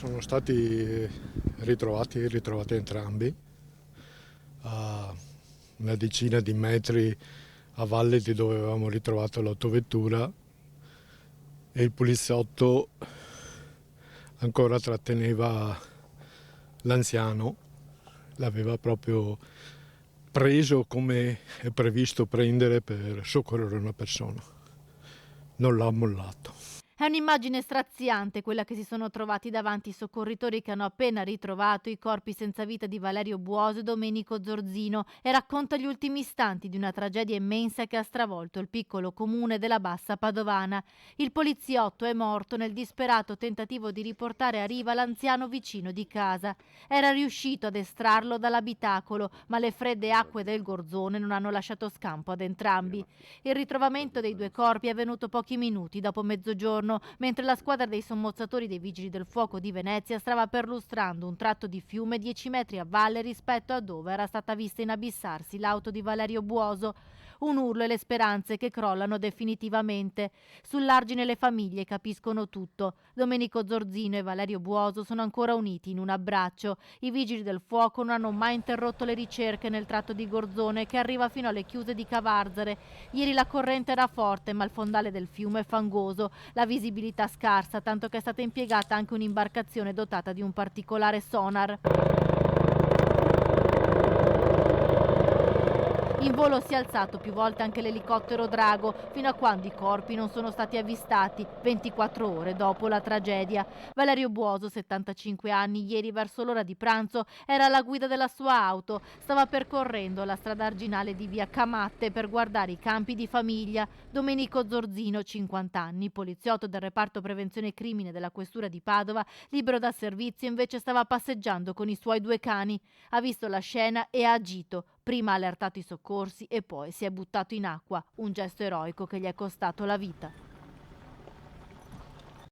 sono stati ritrovati entrambi a una decina di metri a valle di dove avevamo ritrovato l'autovettura, e il poliziotto ancora tratteneva l'anziano, l'aveva proprio preso come è previsto prendere per soccorrere una persona. Non l'ha mollato. È un'immagine straziante quella che si sono trovati davanti i soccorritori che hanno appena ritrovato i corpi senza vita di Valerio Buoso e Domenico Zorzino, e racconta gli ultimi istanti di una tragedia immensa che ha stravolto il piccolo comune della Bassa Padovana. Il poliziotto è morto nel disperato tentativo di riportare a riva l'anziano vicino di casa. Era riuscito ad estrarlo dall'abitacolo, ma le fredde acque del Gorzone non hanno lasciato scampo ad entrambi. Il ritrovamento dei due corpi è avvenuto pochi minuti dopo mezzogiorno, mentre la squadra dei sommozzatori dei Vigili del Fuoco di Venezia stava perlustrando un tratto di fiume 10 metri a valle rispetto a dove era stata vista inabissarsi l'auto di Valerio Buoso. Un urlo e le speranze che crollano definitivamente. Sull'argine le famiglie capiscono tutto. Domenico Zorzino e Valerio Buoso sono ancora uniti in un abbraccio. I Vigili del Fuoco non hanno mai interrotto le ricerche nel tratto di Gorzone che arriva fino alle chiuse di Cavarzere. Ieri la corrente era forte, ma il fondale del fiume è fangoso. La visibilità scarsa, tanto che è stata impiegata anche un'imbarcazione dotata di un particolare sonar. In volo si è alzato più volte anche l'elicottero Drago, fino a quando i corpi non sono stati avvistati, 24 ore dopo la tragedia. Valerio Buoso, 75 anni, ieri verso l'ora di pranzo era alla guida della sua auto. Stava percorrendo la strada arginale di via Camatte per guardare i campi di famiglia. Domenico Zorzino, 50 anni, poliziotto del reparto prevenzione crimine della questura di Padova, libero da servizio, invece stava passeggiando con i suoi due cani. Ha visto la scena e ha agito. Prima ha allertato i soccorsi e poi si è buttato in acqua, un gesto eroico che gli è costato la vita.